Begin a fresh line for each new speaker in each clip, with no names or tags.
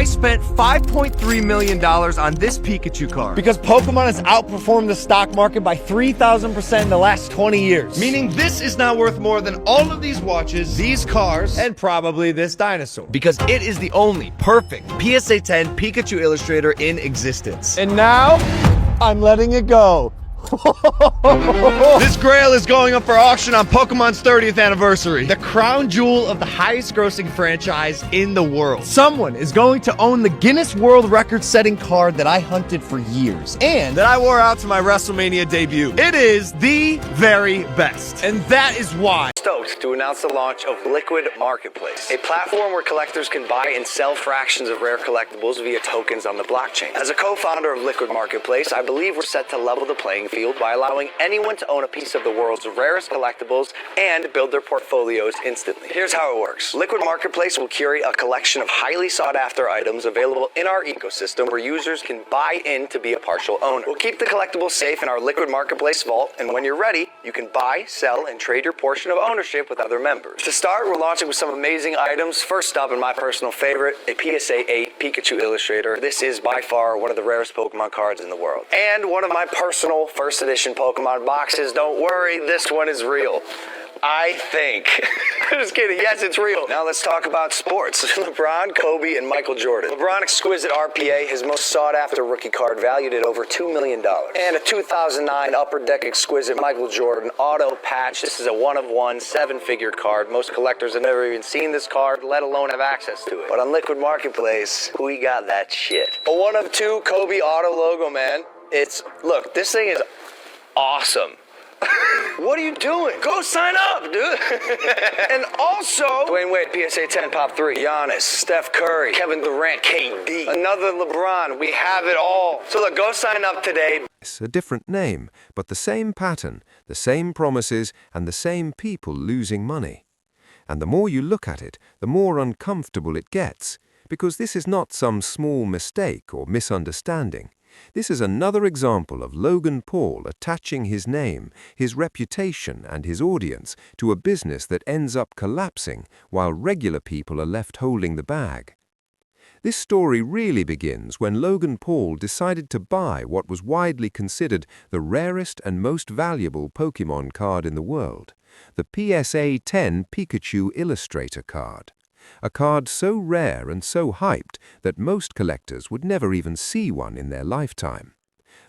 I spent $5.3 million on this Pikachu card.
Because Pokemon has outperformed the stock market by 3,000% in the last 20 years.
Meaning this is now worth more than all of these watches, these cars,
And probably this dinosaur.
because it is the only perfect PSA 10 Pikachu Illustrator in existence.
And now, I'm letting it go.
This grail is going up for auction on Pokemon's 30th anniversary.
The crown jewel of the highest grossing franchise in the world. Someone is going to own the Guinness World Record setting card that I hunted for years and
That I wore out to my WrestleMania debut. It is the very best.
and that is why.
Stoked to announce the launch of Liquid Marketplace, a platform where collectors can buy and sell fractions of rare collectibles via tokens on the blockchain. As a co-founder of Liquid Marketplace, I believe we're set to level the playing field by allowing anyone to own a piece of the world's rarest collectibles and build their portfolios instantly. Here's how it works. Liquid Marketplace will curate a collection of highly sought-after items available in our ecosystem where users can buy in to be a partial owner. We'll keep the collectibles safe in our Liquid Marketplace vault, and when you're ready, you can buy, sell, and trade your portion of ownership with other members. To start, we're launching with some amazing items. First up, and my personal favorite, a PSA 8 Pikachu Illustrator. This is by far one of the rarest Pokemon cards in the world. And one of my personal first edition Pokemon boxes. Don't worry, this one is real. I think. Just kidding. Yes, it's real. Now let's talk about sports. LeBron, Kobe, and Michael Jordan. LeBron Exquisite RPA, his most sought-after rookie card, valued at over $2 million. And a 2009 Upper Deck Exquisite Michael Jordan auto patch. This is a one-of-one, seven-figure card. Most collectors have never even seen this card, let alone have access to it. But on Liquid Marketplace, we got that shit. A one-of-two Kobe auto logo, man. Look, this thing is awesome. What are you doing? Go sign up, dude. And also, Dwayne Wade, PSA 10 Pop 3, Giannis, Steph Curry, Kevin Durant, KD, another LeBron. We have it all. So look, go sign up today.
A different name, but the same pattern, the same promises, and the same people losing money. And the more you look at it, the more uncomfortable it gets, because this is not some small mistake or misunderstanding. This is another example of Logan Paul attaching his name, his reputation, and his audience to a business that ends up collapsing while regular people are left holding the bag. This story really begins when Logan Paul decided to buy what was widely considered the rarest and most valuable Pokémon card in the world, the PSA 10 Pikachu Illustrator card. A card so rare and so hyped that most collectors would never even see one in their lifetime.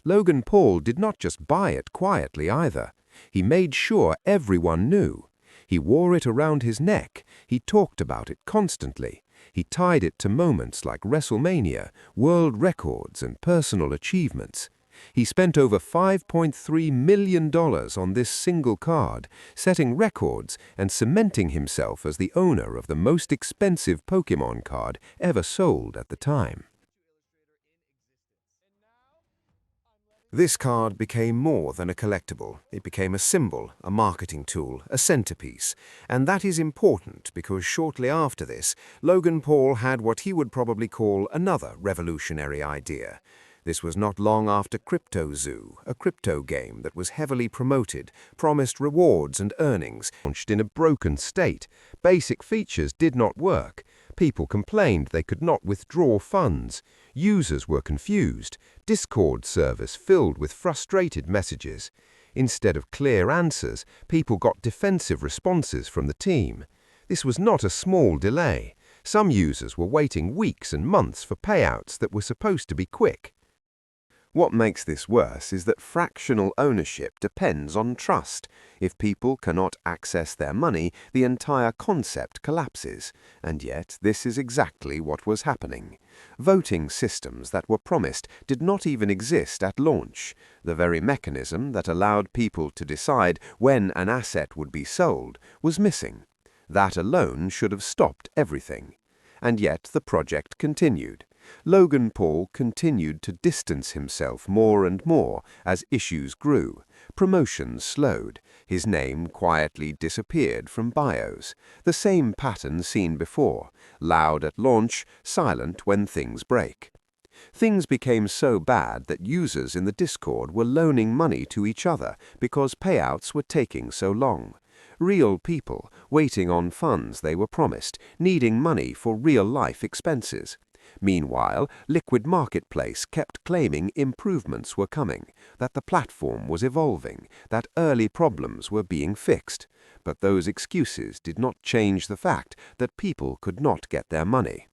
Logan Paul did not just buy it quietly either. He made sure everyone knew. He wore it around his neck. He talked about it constantly. He tied it to moments like WrestleMania, world records, and personal achievements. He spent over $5.3 million on this single card, setting records and cementing himself as the owner of the most expensive Pokémon card ever sold at the time. This card became more than a collectible. It became a symbol, a marketing tool, a centerpiece. And that is important because shortly after this, Logan Paul had what he would probably call another revolutionary idea. This was not long after Crypto Zoo, a crypto game that was heavily promoted, promised rewards and earnings, launched in a broken state. Basic features did not work. People complained they could not withdraw funds. Users were confused. Discord servers filled with frustrated messages. Instead of clear answers, people got defensive responses from the team. This was not a small delay. Some users were waiting weeks and months for payouts that were supposed to be quick. What makes this worse is that fractional ownership depends on trust. If people cannot access their money, the entire concept collapses. And yet, this is exactly what was happening. Voting systems that were promised did not even exist at launch. The very mechanism that allowed people to decide when an asset would be sold was missing. That alone should have stopped everything. And yet, the project continued. Logan Paul continued to distance himself more and more as issues grew. Promotions slowed. His name quietly disappeared from bios. The same pattern seen before. Loud at launch, silent when things break. Things became so bad that users in the Discord were loaning money to each other because payouts were taking so long. Real people, waiting on funds they were promised, needing money for real-life expenses. Meanwhile, Liquid Marketplace kept claiming improvements were coming, that the platform was evolving, that early problems were being fixed. But those excuses did not change the fact that people could not get their money.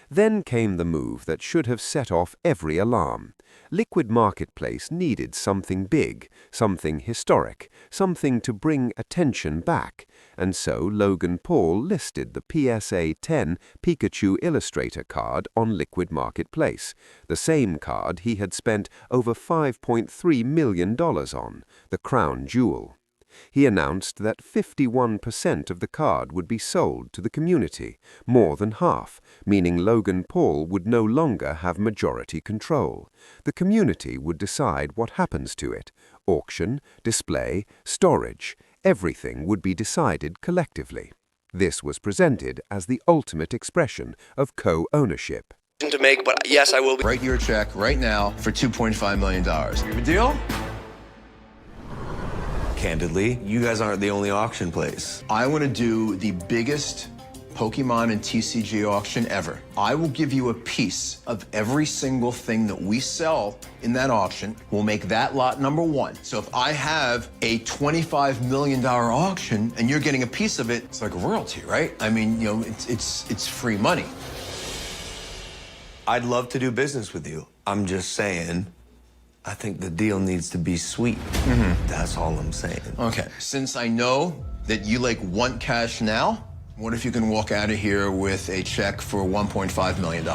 Then came the move that should have set off every alarm. Liquid Marketplace needed something big, something historic, something to bring attention back, and so Logan Paul listed the PSA 10 Pikachu Illustrator card on Liquid Marketplace, the same card he had spent over $5.3 million on, the crown jewel. He announced that 51% of the card would be sold to the community, more than half, meaning Logan Paul would no longer have majority control. The community would decide what happens to it. Auction, display, storage, everything would be decided collectively. This was presented as the ultimate expression of co-ownership.
To make, but yes, I will be.
Write your check right now for $2.5 million. You have a deal?
Candidly, you guys aren't the only auction place.
I want to do the biggest Pokemon and TCG auction ever. I will give you a piece of every single thing that we sell in that auction. We'll make that lot number one. So if I have a $25 million auction and you're getting a piece of it, it's like a royalty, right? I mean, you know, it's free money.
I'd love to do business with you. I'm just saying, I think the deal needs to be sweet. That's all I'm saying.
Okay, since I know that you want cash now, what if you can walk out of here with a check for $1.5 million?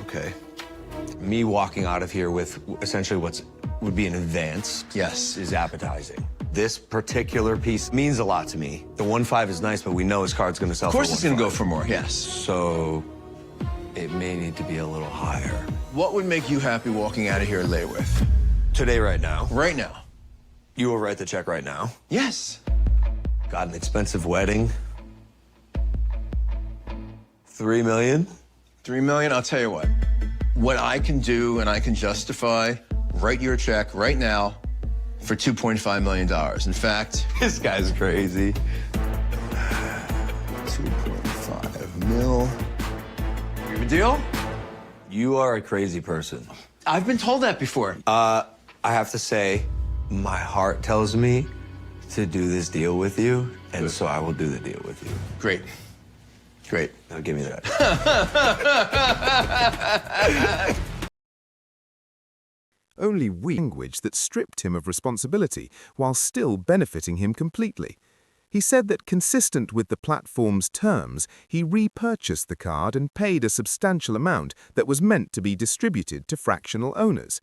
Okay. Me walking out of here with essentially would be an advance.
Yes.
Is appetizing. This particular piece means a lot to me. The 1.5 is nice, but we know his card's gonna sell for 1.5.
Of course it's gonna go for more, yes.
So it may need to be a little higher.
What would make you happy walking out of here late with?
Today, right now.
Right now.
You will write the check right now.
Yes.
Got an expensive wedding. $3 million?
$3 million, I'll tell you what. What I can do and I can justify, write your check right now for $2.5 million. In fact,
This guy's crazy.
2.5 mil. You have a deal?
You are a crazy person.
I've been told that before.
I have to say, my heart tells me to do this deal with you, and so I will do the deal with you.
Great. Great.
Now give me that.
Only weak language that stripped him of responsibility while still benefiting him completely. He said that consistent with the platform's terms, he repurchased the card and paid a substantial amount that was meant to be distributed to fractional owners.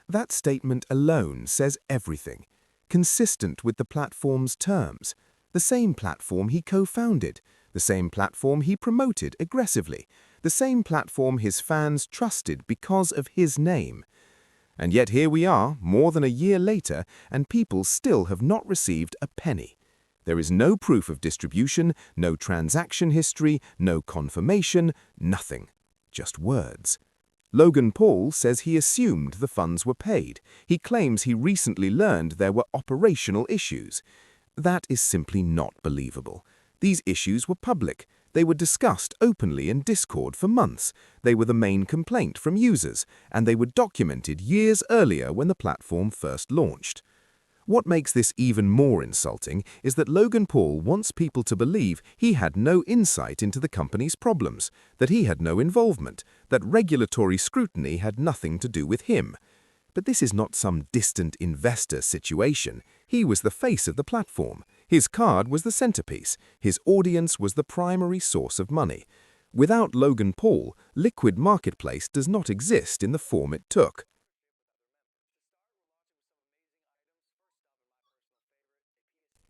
That statement alone says everything. Consistent with the platform's terms. The same platform he co-founded. The same platform he promoted aggressively. The same platform his fans trusted because of his name. And yet here we are, more than a year later, and people still have not received a penny. There is no proof of distribution, no transaction history, no confirmation, nothing. Just words. Logan Paul says he assumed the funds were paid. He claims he recently learned there were operational issues. That is simply not believable. These issues were public. They were discussed openly in Discord for months. They were the main complaint from users, and they were documented years earlier when the platform first launched. What makes this even more insulting is that Logan Paul wants people to believe he had no insight into the company's problems, that he had no involvement, that regulatory scrutiny had nothing to do with him. But this is not some distant investor situation. He was the face of the platform. His card was the centerpiece. His audience was the primary source of money. Without Logan Paul, Liquid Marketplace does not exist in the form it took.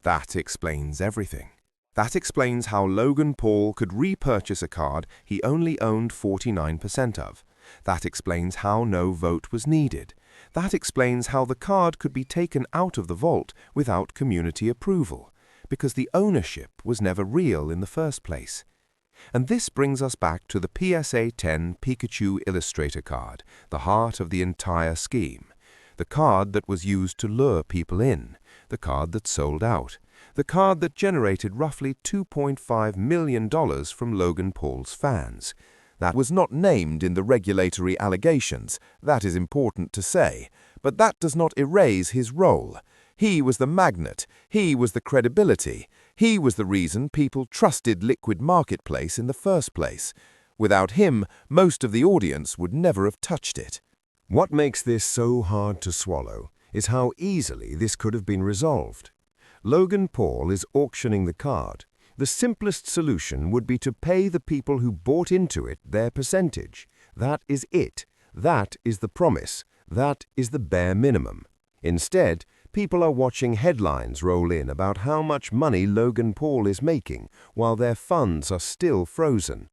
That explains everything. That explains how Logan Paul could repurchase a card he only owned 49% of. That explains how no vote was needed. That explains how the card could be taken out of the vault without community approval, because the ownership was never real in the first place. And this brings us back to the PSA 10 Pikachu Illustrator card, the heart of the entire scheme. The card that was used to lure people in, the card that sold out, the card that generated roughly $2.5 million from Logan Paul's fans. That was not named in the regulatory allegations, that is important to say, but that does not erase his role. He was the magnet, he was the credibility, he was the reason people trusted Liquid Marketplace in the first place. Without him, most of the audience would never have touched it. What makes this so hard to swallow is how easily this could have been resolved. Logan Paul is auctioning the card. The simplest solution would be to pay the people who bought into it their percentage. That is it. That is the promise. That is the bare minimum. Instead, people are watching headlines roll in about how much money Logan Paul is making while their funds are still frozen.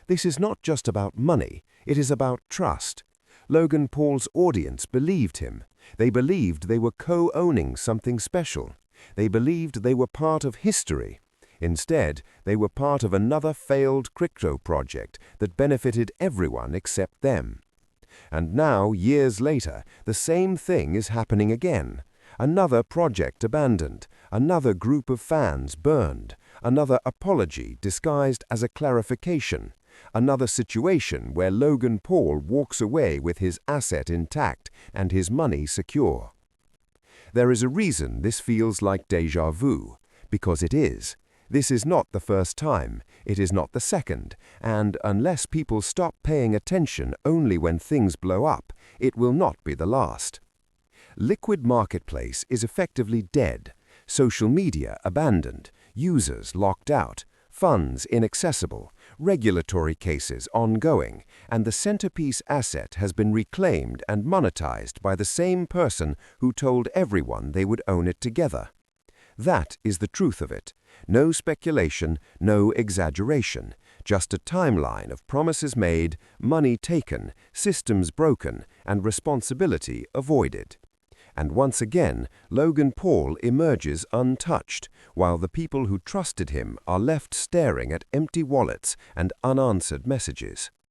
This is not just about money, it is about trust. Logan Paul's audience believed him. They believed they were co-owning something special. They believed they were part of history. Instead, they were part of another failed crypto project that benefited everyone except them. And now, years later, the same thing is happening again. Another project abandoned, another group of fans burned, another apology disguised as a clarification, another situation where Logan Paul walks away with his asset intact and his money secure. There is a reason this feels like déjà vu, because it is. This is not the first time, it is not the second, and unless people stop paying attention only when things blow up, it will not be the last. Liquid Marketplace is effectively dead, social media abandoned, users locked out, funds inaccessible, regulatory cases ongoing, and the centerpiece asset has been reclaimed and monetized by the same person who told everyone they would own it together. That is the truth of it. No speculation, no exaggeration, just a timeline of promises made, money taken, systems broken, and responsibility avoided. And once again, Logan Paul emerges untouched, while the people who trusted him are left staring at empty wallets and unanswered messages.